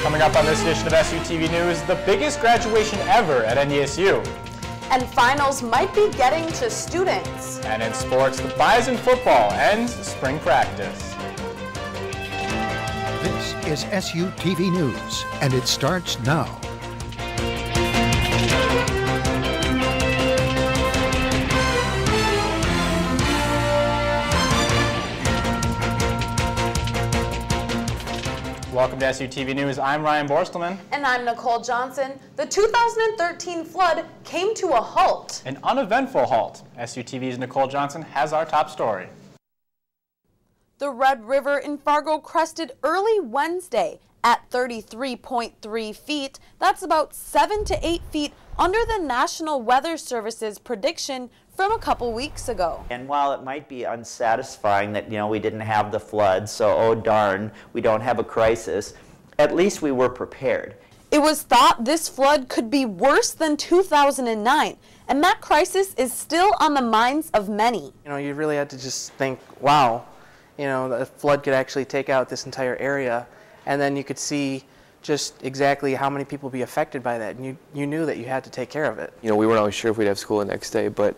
Coming up on this edition of SUTV News, the biggest graduation ever at NDSU. And finals might be getting to students. And in sports, the Bison football ends spring practice. This is SUTV News, and it starts now. Welcome to SUTV News. I'm Ryan Borstelman. And I'm Nicole Johnson. The 2013 flood came to a halt. An uneventful halt. SUTV's Nicole Johnson has our top story. The Red River in Fargo crested early Wednesday at 33.3 feet. That's about 7 to 8 feet under the National Weather Service's prediction from a couple weeks ago. And while it might be unsatisfying that, we didn't have the flood, so oh darn, we don't have a crisis, at least we were prepared. It was thought this flood could be worse than 2009, and that crisis is still on the minds of many. You really had to just think, wow, the flood could actually take out this entire area, and then you could see just exactly how many people would be affected by that, and you knew that you had to take care of it. We weren't always sure if we'd have school the next day, but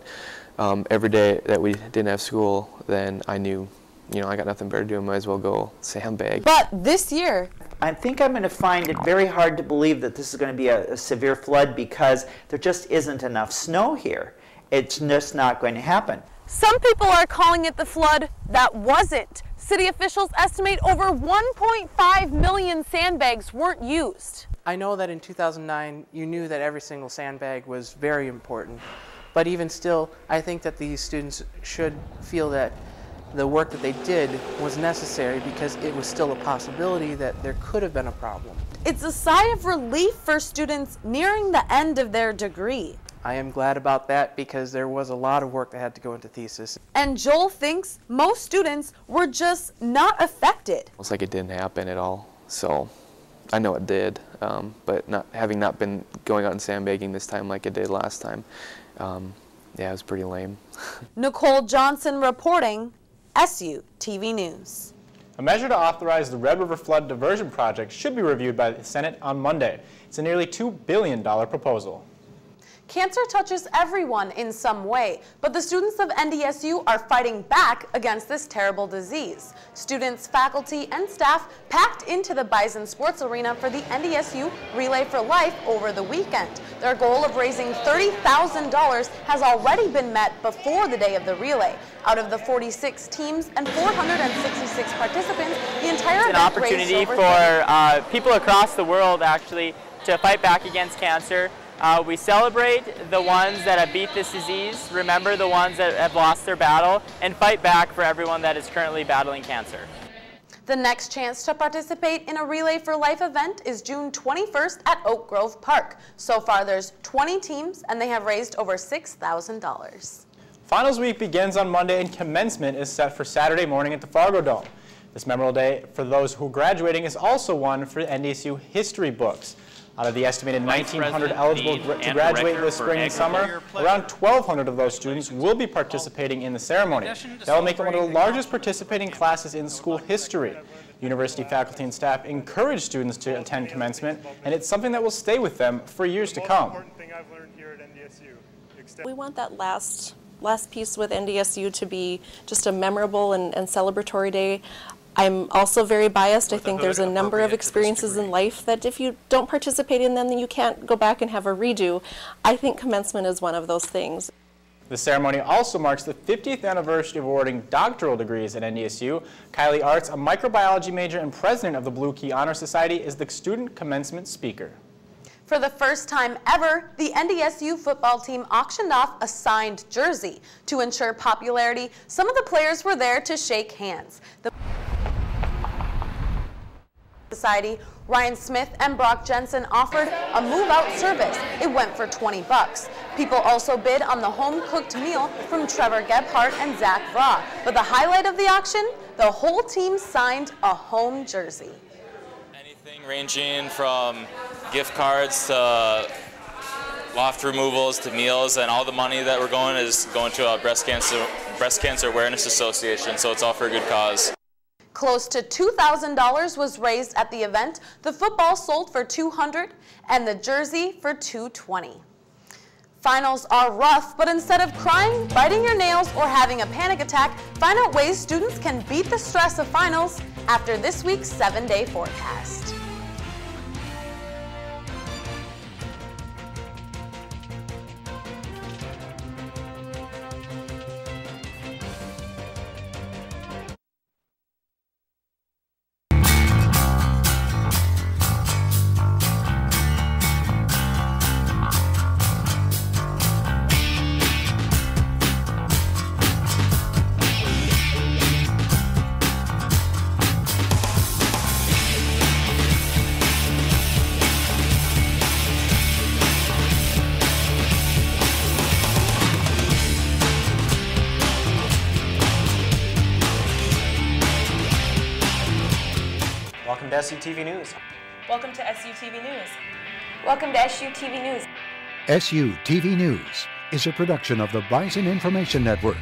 every day that we didn't have school, then I knew, I got nothing better to do, I might as well go sandbag. But this year, I think I'm going to find it very hard to believe that this is going to be a severe flood because there just isn't enough snow here. It's just not going to happen. Some people are calling it the flood that wasn't. City officials estimate over 1.5 million sandbags weren't used. I know that in 2009, you knew that every single sandbag was very important. But even still, I think that these students should feel that the work that they did was necessary because it was still a possibility that there could have been a problem. It's a sigh of relief for students nearing the end of their degree. I am glad about that because there was a lot of work that had to go into thesis. And Joel thinks most students were just not affected. It's like it didn't happen at all, so I know it did, but having not been going out and sandbagging this time like it did last time, yeah, it was pretty lame. Nicole Johnson reporting, SUTV News. A measure to authorize the Red River Flood Diversion Project should be reviewed by the Senate on Monday. It's a nearly $2 billion proposal. Cancer touches everyone in some way, but the students of NDSU are fighting back against this terrible disease. Students, faculty, and staff packed into the Bison Sports Arena for the NDSU Relay for Life over the weekend. Their goal of raising $30,000 has already been met before the day of the relay. Out of the 46 teams and 466 participants, the entire event raised over... It's an opportunity for people across the world actually to fight back against cancer. We celebrate the ones that have beat this disease, remember the ones that have lost their battle, and fight back for everyone that is currently battling cancer. The next chance to participate in a Relay for Life event is June 21st at Oak Grove Park. So far there's 20 teams and they have raised over $6,000. Finals week begins on Monday and commencement is set for Saturday morning at the Fargo Dome. This memorable day for those who are graduating is also one for NDSU history books. Out of the estimated 1,900 eligible to graduate this spring and summer, around 1,200 of those students will be participating in the ceremony. That will make it one of the largest participating classes in school history. University faculty and staff encourage students to attend commencement, and it's something that will stay with them for years to come. We want that last piece with NDSU to be just a memorable and celebratory day. I'm also very biased. I think there's a number of experiences in life that if you don't participate in them, then you can't go back and have a redo. I think commencement is one of those things. The ceremony also marks the 50th anniversary of awarding doctoral degrees at NDSU. Kylie Arts, a microbiology major and president of the Blue Key Honor Society, is the student commencement speaker. For the first time ever, the NDSU football team auctioned off a signed jersey. To ensure popularity, some of the players were there to shake hands. The Society, Ryan Smith and Brock Jensen offered a move-out service. It went for $20. People also bid on the home-cooked meal from Trevor Gebhardt and Zach Vraw. But the highlight of the auction, the whole team signed a home jersey. Anything ranging from gift cards to loft removals to meals, and all the money that we're going is going to a breast cancer awareness association, so it's all for a good cause. Close to $2,000 was raised at the event. The football sold for $200 and the jersey for $220. Finals are rough, but instead of crying, biting your nails, or having a panic attack, find out ways students can beat the stress of finals after this week's 7-day forecast. Welcome to SUTV News. Welcome to SUTV News. Welcome to SUTV News. SUTV News is a production of the Bison Information Network,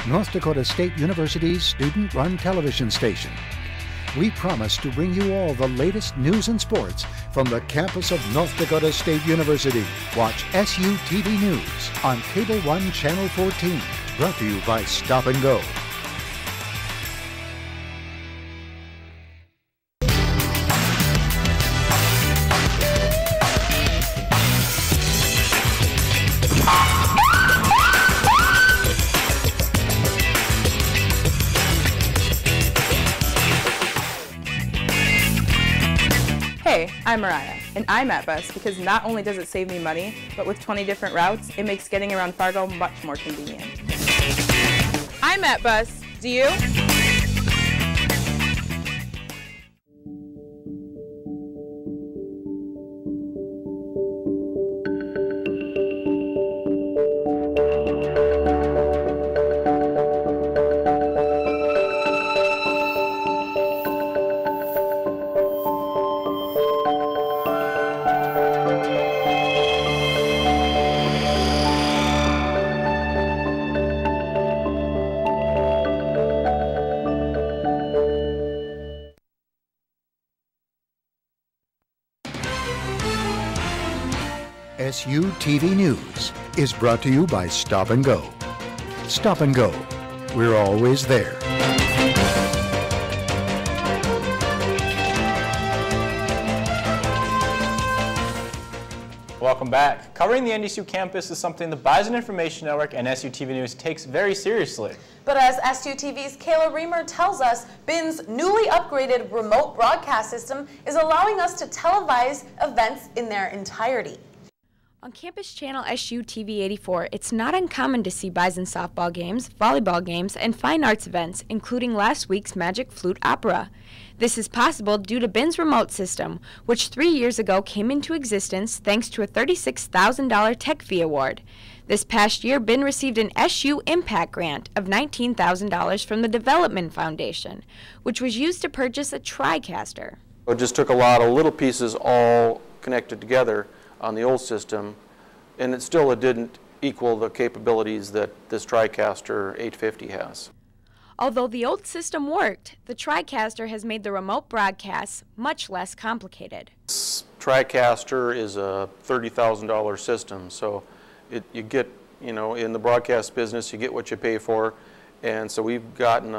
North Dakota State University's student-run television station. We promise to bring you all the latest news and sports from the campus of North Dakota State University. Watch SUTV News on Cable 1 Channel 14, brought to you by Stop and Go. Hey, I'm Mariah, and I'm at Bus because not only does it save me money, but with 20 different routes, it makes getting around Fargo much more convenient. I'm at Bus. Do you? SUTV News is brought to you by Stop and Go. Stop and Go. We're always there. Welcome back. Covering the NDSU campus is something the Bison Information Network and SUTV News takes very seriously. But as SUTV's Kayla Reamer tells us, BIN's newly upgraded remote broadcast system is allowing us to televise events in their entirety. On campus channel SUTV 84, it's not uncommon to see Bison softball games, volleyball games, and fine arts events, including last week's Magic Flute Opera. This is possible due to BIN's remote system, which 3 years ago came into existence thanks to a $36,000 tech fee award. This past year, BIN received an SU Impact Grant of $19,000 from the Development Foundation, which was used to purchase a TriCaster. It just took a lot of little pieces all connected together on the old system, and it didn't equal the capabilities that this TriCaster 850 has. Although the old system worked, the TriCaster has made the remote broadcasts much less complicated. This TriCaster is a $30,000 system, so you get, in the broadcast business, you get what you pay for, and so we've gotten,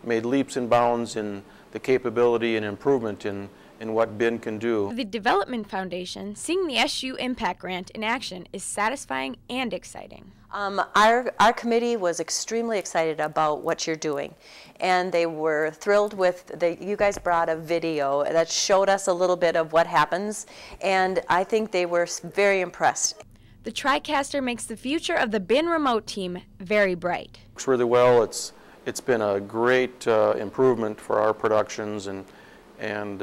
made leaps and bounds in the capability and improvement in what BIN can do. The Development Foundation, seeing the SU Impact Grant in action is satisfying and exciting. Our committee was extremely excited about what you're doing, and they were thrilled with you guys brought a video that showed us a little bit of what happens, and I think they were very impressed. The TriCaster makes the future of the BIN remote team very bright. Works really well. It's been a great improvement for our productions and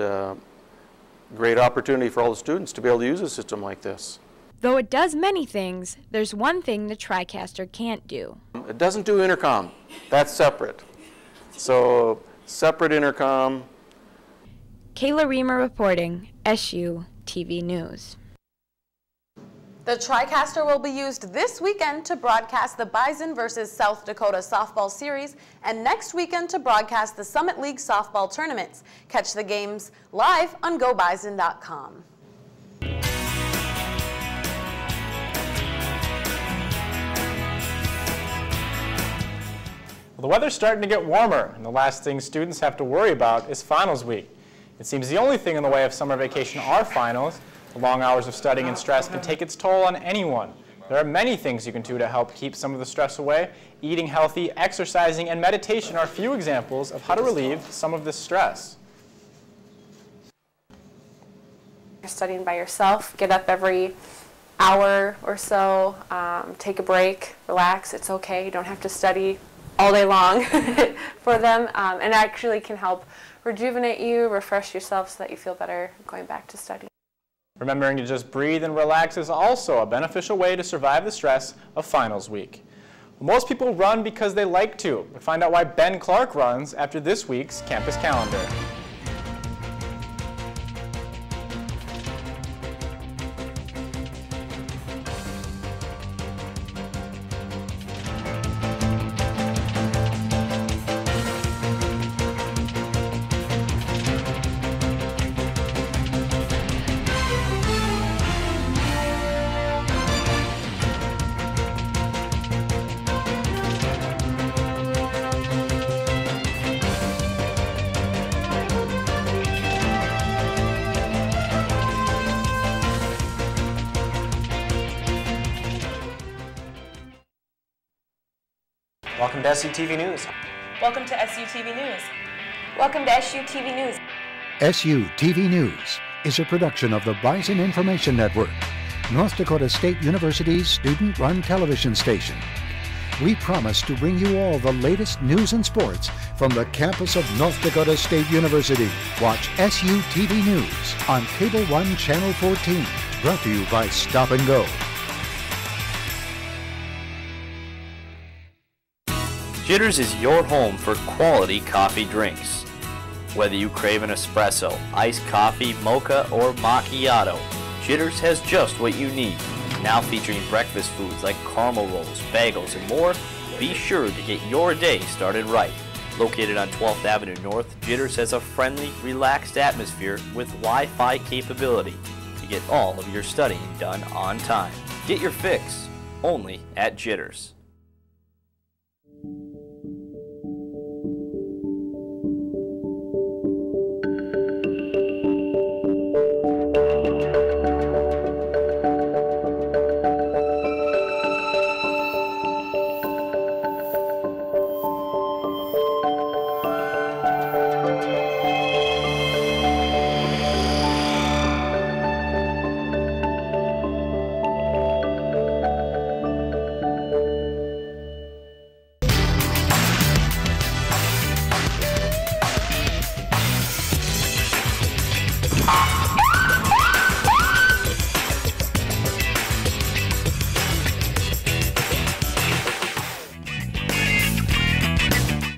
great opportunity for all the students to be able to use a system like this. Though it does many things, there's one thing the TriCaster can't do. It doesn't do intercom. That's separate. So, separate intercom. Kayla Reamer reporting, SU TV News. The TriCaster will be used this weekend to broadcast the Bison versus South Dakota softball series and next weekend to broadcast the Summit League softball tournaments. Catch the games live on GoBison.com. Well, the weather's starting to get warmer, and the last thing students have to worry about is finals week. It seems the only thing in the way of summer vacation are finals. The long hours of studying and stress can take its toll on anyone. There are many things you can do to help keep some of the stress away. Eating healthy, exercising, and meditation are a few examples of how to relieve some of this stress. You're studying by yourself, get up every hour or so, take a break, relax, it's okay. You don't have to study all day long for them, and actually can help rejuvenate you, refresh yourself so that you feel better going back to study. Remembering to just breathe and relax is also a beneficial way to survive the stress of finals week. Most people run because they like to, but find out why Ben Clark runs after this week's campus calendar. Welcome to SUTV News. Welcome to SUTV News. Welcome to SUTV News. SUTV News is a production of the Bison Information Network, North Dakota State University's student-run television station. We promise to bring you all the latest news and sports from the campus of North Dakota State University. Watch SUTV News on Cable 1 Channel 14, brought to you by Stop and Go. Jitters is your home for quality coffee drinks. Whether you crave an espresso, iced coffee, mocha, or macchiato, Jitters has just what you need. Now featuring breakfast foods like caramel rolls, bagels, and more, be sure to get your day started right. Located on 12th Avenue North, Jitters has a friendly, relaxed atmosphere with Wi-Fi capability to get all of your studying done on time. Get your fix only at Jitters.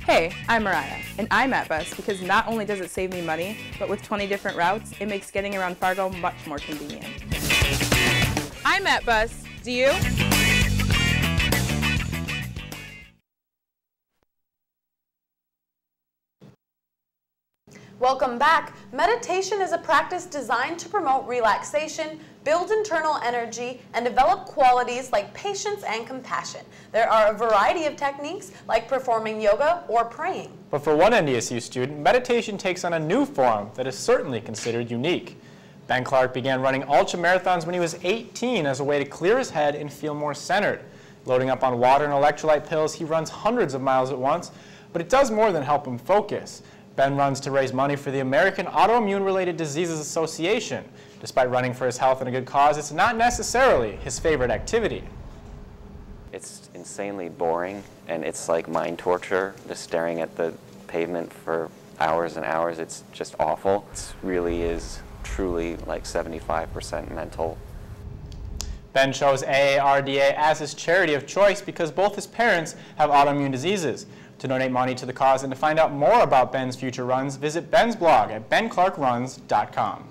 Hey, I'm Mariah, and I'm at Bus because not only does it save me money, but with 20 different routes, it makes getting around Fargo much more convenient. I'm at Bus. Do you? Welcome back. Meditation is a practice designed to promote relaxation, build internal energy, and develop qualities like patience and compassion. There are a variety of techniques like performing yoga or praying. But for one NDSU student, meditation takes on a new form that is certainly considered unique. Ben Clark began running ultra-marathons when he was 18 as a way to clear his head and feel more centered. Loading up on water and electrolyte pills, he runs hundreds of miles at once, but it does more than help him focus. Ben runs to raise money for the American Autoimmune-Related Diseases Association. Despite running for his health and a good cause, it's not necessarily his favorite activity. It's insanely boring, and it's like mind torture, just staring at the pavement for hours and hours. It's just awful. It really is truly like 75% mental. Ben chose AARDA as his charity of choice because both his parents have autoimmune diseases. To donate money to the cause and to find out more about Ben's future runs, visit Ben's blog at benclarkruns.com.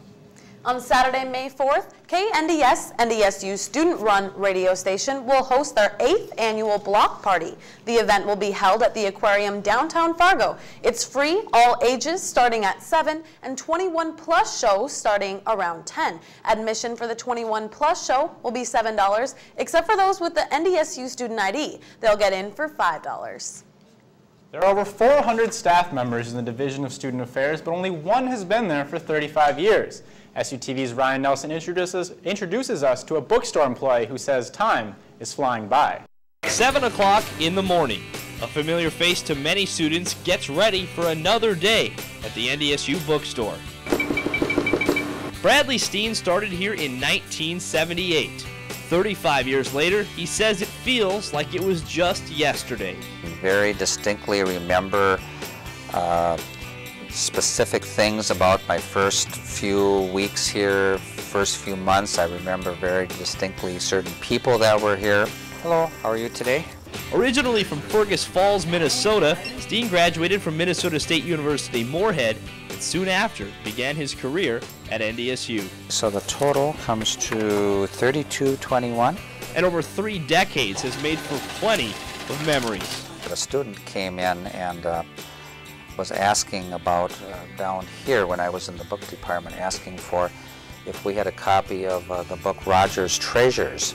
On Saturday, May 4th, KNDS, NDSU student-run radio station, will host their 8th annual block party. The event will be held at the aquarium downtown Fargo. It's free, all ages, starting at 7, and 21-plus shows starting around 10. Admission for the 21-plus show will be $7, except for those with the NDSU student ID. They'll get in for $5. There are over 400 staff members in the Division of Student Affairs, but only one has been there for 35 years. SUTV's Ryan Nelson introduces us to a bookstore employee who says time is flying by. 7 o'clock in the morning. A familiar face to many students gets ready for another day at the NDSU bookstore. Bradley Steen started here in 1978. 35 years later, he says it feels like it was just yesterday. Very distinctly remember specific things about my first few weeks here, first few months. I remember very distinctly certain people that were here. Hello, how are you today? Originally from Fergus Falls, Minnesota, Steen graduated from Minnesota State University Moorhead and soon after began his career at NDSU. So the total comes to 3221. And over 3 decades has made for plenty of memories. A student came in and was asking about down here when I was in the book department, asking for if we had a copy of the book Roger's Treasures,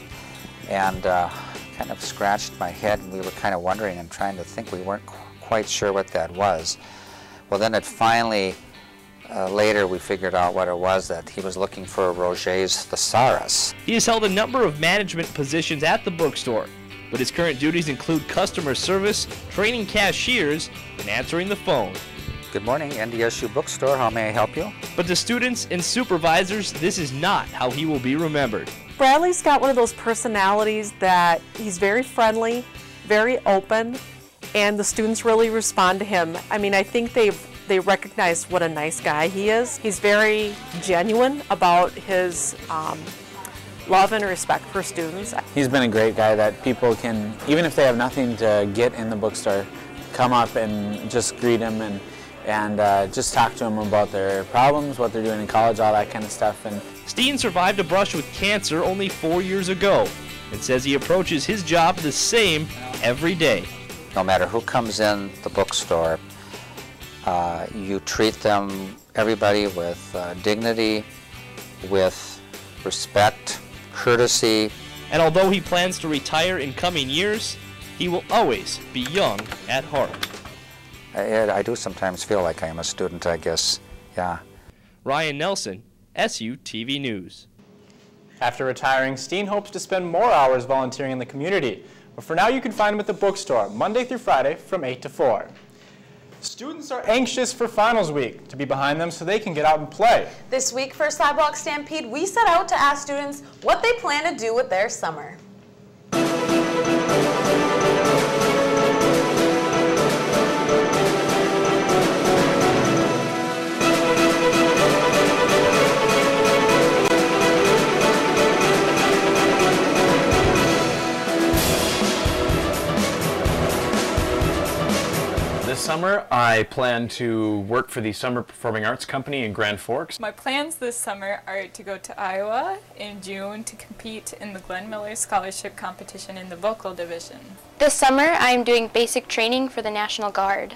and kind of scratched my head, and we were kind of wondering and trying to think. We weren't quite sure what that was. Well, then it finally, later we figured out what it was, that he was looking for Roget's Thesaurus. He has held a number of management positions at the bookstore, but his current duties include customer service, training cashiers, and answering the phone. Good morning, NDSU Bookstore. How may I help you? But to students and supervisors, this is not how he will be remembered. Bradley's got one of those personalities that he's very friendly, very open, and the students really respond to him. I mean, I think they recognize what a nice guy he is. He's very genuine about his love and respect for students. He's been a great guy that people can, even if they have nothing to get in the bookstore, come up and just greet him and just talk to him about their problems, what they're doing in college, all that kind of stuff. And Steen survived a brush with cancer only 4 years ago and says he approaches his job the same every day. No matter who comes in the bookstore, you treat them, everybody, with dignity, with respect, courtesy. And although he plans to retire in coming years, he will always be young at heart. I do sometimes feel like I am a student, I guess, yeah. Ryan Nelson, SUTV News. After retiring, Steen hopes to spend more hours volunteering in the community. But for now, you can find him at the bookstore, Monday through Friday from 8 to 4. Students are anxious for finals week to be behind them so they can get out and play. This week for Sidewalk Stampede, we set out to ask students what they plan to do with their summer. This summer, I plan to work for the Summer Performing Arts Company in Grand Forks. My plans this summer are to go to Iowa in June to compete in the Glenn Miller Scholarship Competition in the vocal division. This summer, I'm doing basic training for the National Guard.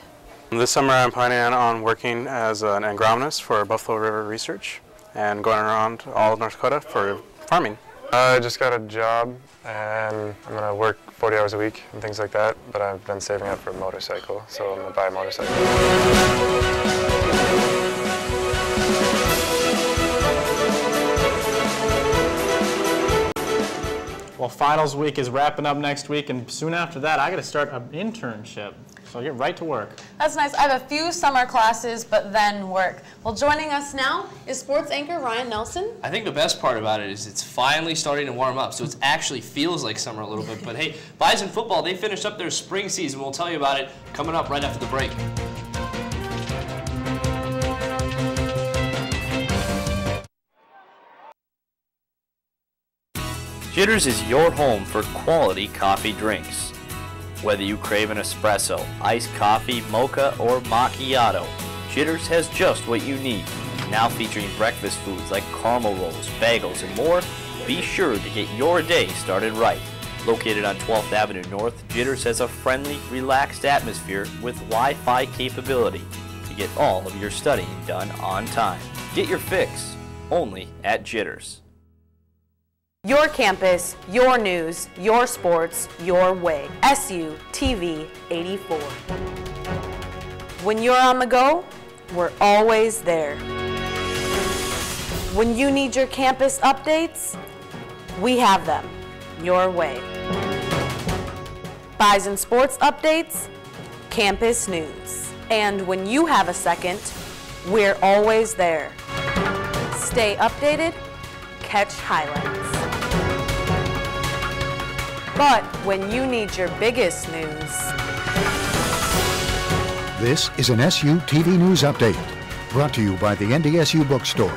This summer, I'm planning on working as an agronomist for Buffalo River Research and going around all of North Dakota for farming. I just got a job and I'm going to work 40 hours a week and things like that, but I've been saving up for a motorcycle, so I'm going to buy a motorcycle. Well, finals week is wrapping up next week, and soon after that, I got to start an internship. So I'll get right to work. That's nice. I have a few summer classes, but then work. Well, joining us now is sports anchor Ryan Nelson. I think the best part about it is it's finally starting to warm up, so it actually feels like summer a little bit. But hey, Bison football, they finished up their spring season. We'll tell you about it coming up right after the break. Jitters is your home for quality coffee drinks. Whether you crave an espresso, iced coffee, mocha, or macchiato, Jitters has just what you need. Now featuring breakfast foods like caramel rolls, bagels, and more, be sure to get your day started right. Located on 12th Avenue North, Jitters has a friendly, relaxed atmosphere with Wi-Fi capability to get all of your studying done on time. Get your fix only at Jitters. Your campus, your news, your sports, your way. SU TV 84. When you're on the go, we're always there. When you need your campus updates, we have them your way. Bison sports updates, campus news. And when you have a second, we're always there. Stay updated, catch highlights. But when you need your biggest news, this is an SU TV News Update, brought to you by the NDSU Bookstore.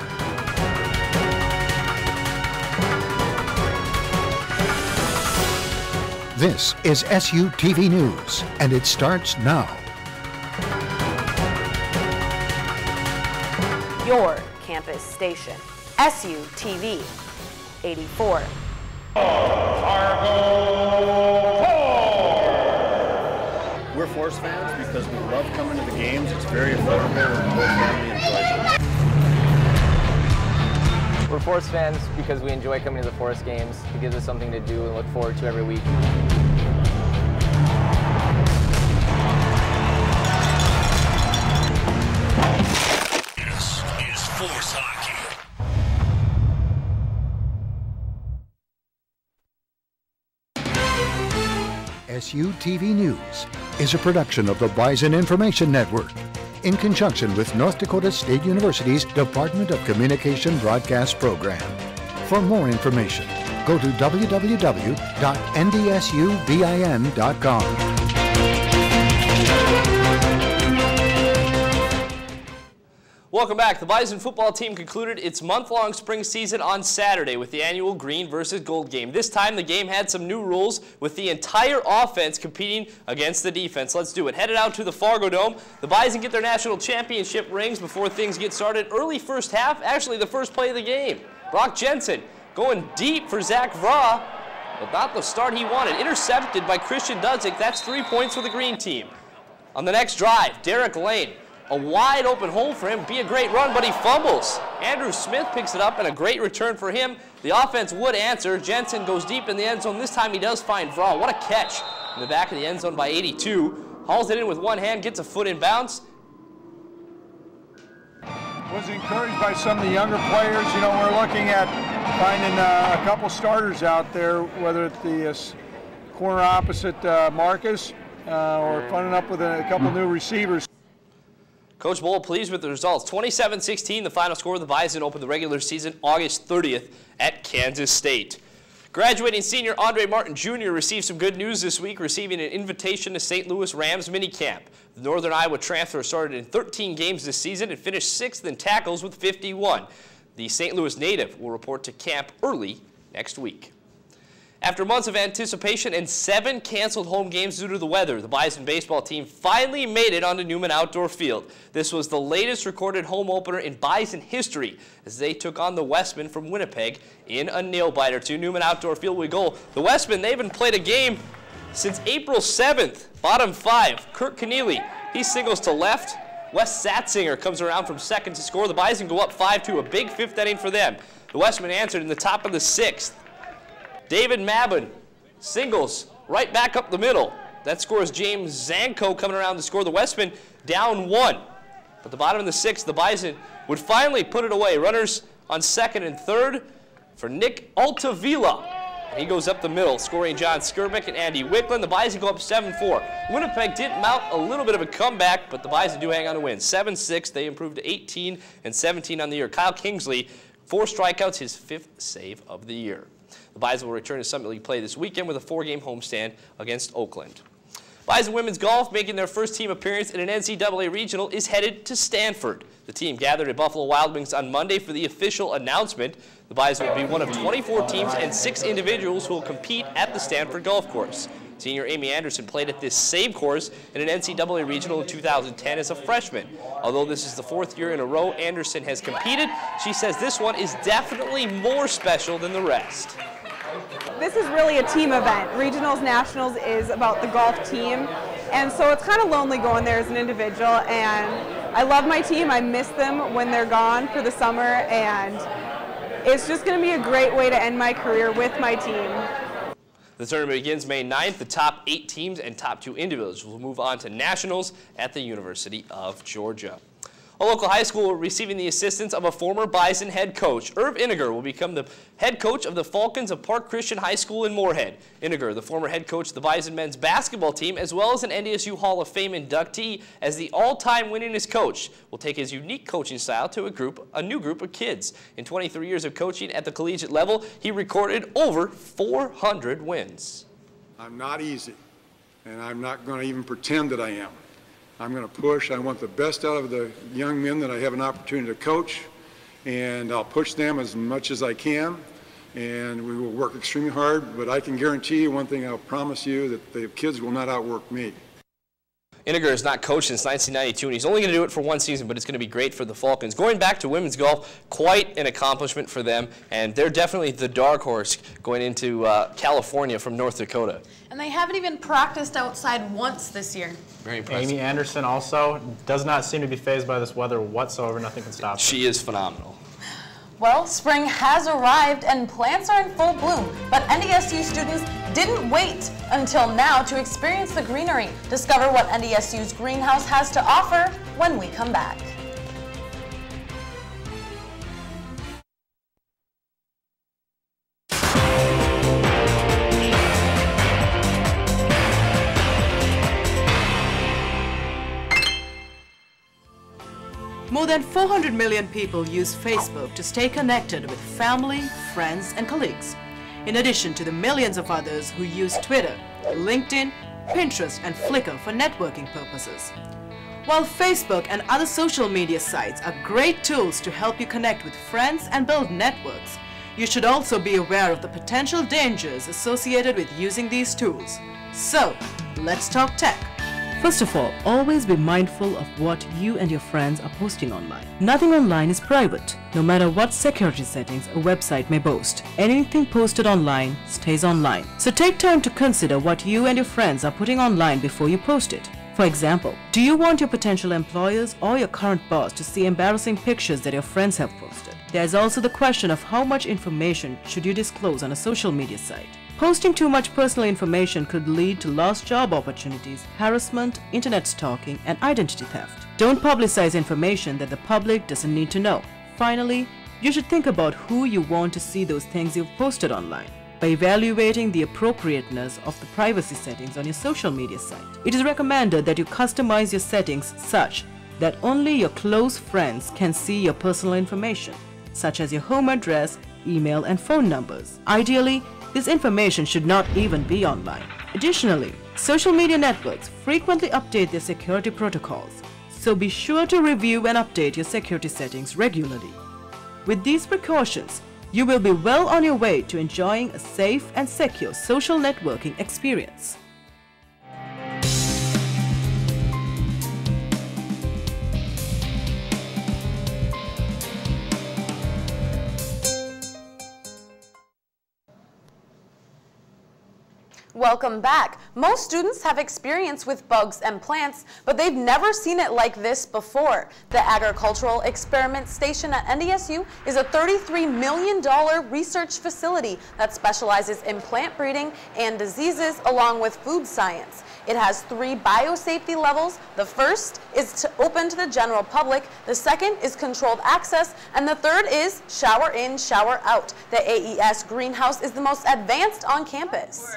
This is SU TV News, and it starts now. your campus station, SU TV 84. We're Forest fans because we love coming to the games. It's very affordable and the whole family enjoys it. We're Forest fans because we enjoy coming to the Forest games. It gives us something to do and look forward to every week. This is Force Hockey. SU TV News is a production of the Bison Information Network in conjunction with North Dakota State University's Department of Communication Broadcast Program. For more information, go to www.ndsubin.com. Welcome back. The Bison football team concluded its month-long spring season on Saturday with the annual green versus gold game. This time the game had some new rules with the entire offense competing against the defense. Let's do it. Headed out to the Fargo Dome, the Bison get their national championship rings before things get started. Early first half, actually the first play of the game. Brock Jensen going deep for Zach Vraw, but not the start he wanted. Intercepted by Christian Dudzik. That's 3 points for the green team. On the next drive, Derek Lane. A wide open hole for him, be a great run, but he fumbles. Andrew Smith picks it up and a great return for him. The offense would answer. Jensen goes deep in the end zone. This time he does find Vraw. What a catch in the back of the end zone by 82. Hauls it in with one hand, gets a foot in bounds. Was encouraged by some of the younger players. You know, we're looking at finding a couple starters out there, whether it's the corner opposite Marcus or funding up with a couple new receivers. Coach Bowl pleased with the results. 27-16, the final score. The Bison opened the regular season August 30th at Kansas State. Graduating senior Andre Martin Jr. received some good news this week, receiving an invitation to St. Louis Rams minicamp. The Northern Iowa transfer started in 13 games this season and finished 6th in tackles with 51. The St. Louis native will report to camp early next week. After months of anticipation and 7 canceled home games due to the weather, the Bison baseball team finally made it onto Newman Outdoor Field. This was the latest recorded home opener in Bison history as they took on the Westmen from Winnipeg in a nail-biter. To Newman Outdoor Field we go. The Westmen, they haven't played a game since April 7th. Bottom 5, Kirk Keneally, he singles to left. Wes Satzinger comes around from second to score. The Bison go up 5-2, a big 5th inning for them. The Westmen answered in the top of the 6th. David Mabin singles right back up the middle. That scores James Zanko coming around to score. The Westmen down 1. But the bottom of the 6th, the Bison would finally put it away. Runners on second and third for Nick Altavilla. And he goes up the middle, scoring John Skirmick and Andy Wicklund. The Bison go up 7-4. Winnipeg did mount a little bit of a comeback, but the Bison do hang on to win. 7-6, they improved to 18-17 on the year. Kyle Kingsley, 4 strikeouts, his 5th save of the year. The Bison will return to Summit League play this weekend with a 4-game homestand against Oakland. Bison women's golf, making their first team appearance in an NCAA regional, is headed to Stanford. The team gathered at Buffalo Wild Wings on Monday for the official announcement. The Bison will be one of 24 teams and 6 individuals who will compete at the Stanford golf course. Senior Amy Anderson played at this same course in an NCAA regional in 2010 as a freshman. Although this is the 4th year in a row Anderson has competed, she says this one is definitely more special than the rest. This is really a team event. Regionals, Nationals is about the golf team, and so it's kind of lonely going there as an individual, and I love my team. I miss them when they're gone for the summer, and it's just going to be a great way to end my career with my team. The tournament begins May 9th. The top 8 teams and top 2 individuals will move on to Nationals at the University of Georgia. A local high school receiving the assistance of a former Bison head coach. Irv Iniger will become the head coach of the Falcons of Park Christian High School in Moorhead. Iniger, the former head coach of the Bison men's basketball team, as well as an NDSU Hall of Fame inductee as the all-time winningest coach, will take his unique coaching style to a new group of kids. In 23 years of coaching at the collegiate level, he recorded over 400 wins. I'm not easy, and I'm not going to even pretend that I am. I'm going to push. I want the best out of the young men that I have an opportunity to coach, and I'll push them as much as I can, and we will work extremely hard, but I can guarantee you one thing, I'll promise you, that the kids will not outwork me. Iniger has not coached since 1992, and he's only going to do it for 1 season, but it's going to be great for the Falcons. Going back to women's golf, quite an accomplishment for them, and they're definitely the dark horse going into California from North Dakota. And they haven't even practiced outside once this year. Very impressive. Amy Anderson also does not seem to be fazed by this weather whatsoever. Nothing can stop her. She is phenomenal. Well, spring has arrived and plants are in full bloom, but NDSU students didn't wait until now to experience the greenery. Discover what NDSU's greenhouse has to offer when we come back. More than 400 million people use Facebook to stay connected with family, friends, and colleagues, in addition to the millions of others who use Twitter, LinkedIn, Pinterest, and Flickr for networking purposes. While Facebook and other social media sites are great tools to help you connect with friends and build networks, you should also be aware of the potential dangers associated with using these tools. So, let's talk tech. First of all, always be mindful of what you and your friends are posting online. Nothing online is private, no matter what security settings a website may boast. Anything posted online stays online. So take time to consider what you and your friends are putting online before you post it. For example, do you want your potential employers or your current boss to see embarrassing pictures that your friends have posted? There's also the question of how much information should you disclose on a social media site. Posting too much personal information could lead to lost job opportunities, harassment, internet stalking, and identity theft. Don't publicize information that the public doesn't need to know. Finally, you should think about who you want to see those things you've posted online. By evaluating the appropriateness of the privacy settings on your social media site, it is recommended that you customize your settings such that only your close friends can see your personal information, such as your home address, email, and phone numbers. Ideally, this information should not even be online. Additionally, social media networks frequently update their security protocols, so be sure to review and update your security settings regularly. With these precautions, you will be well on your way to enjoying a safe and secure social networking experience. Welcome back. Most students have experience with bugs and plants, but they've never seen it like this before. The Agricultural Experiment Station at NDSU is a $33 million research facility that specializes in plant breeding and diseases along with food science. It has 3 biosafety levels. The first is open to the general public, the second is controlled access, and the third is shower in, shower out. The AES greenhouse is the most advanced on campus.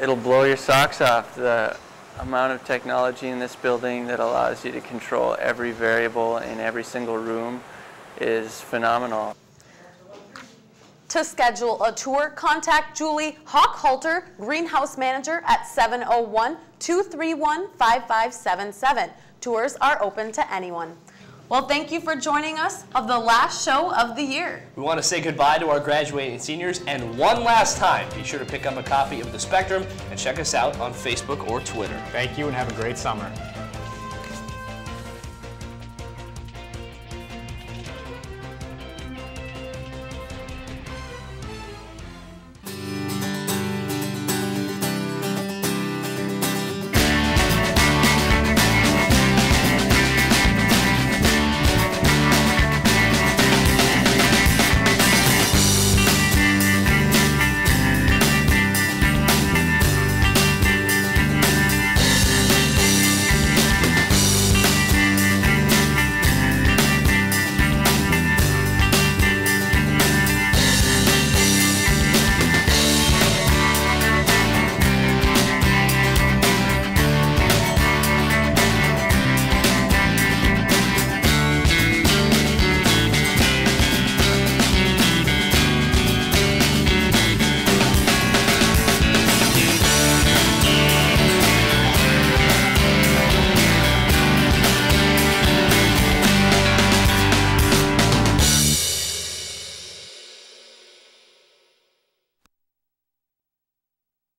It'll blow your socks off, the amount of technology in this building that allows you to control every variable in every single room is phenomenal. To schedule a tour, contact Julie Hochhalter, Greenhouse Manager, at 701-231-5577. Tours are open to anyone. Well, thank you for joining us of the last show of the year. We want to say goodbye to our graduating seniors, and one last time, be sure to pick up a copy of The Spectrum and check us out on Facebook or Twitter. Thank you and have a great summer.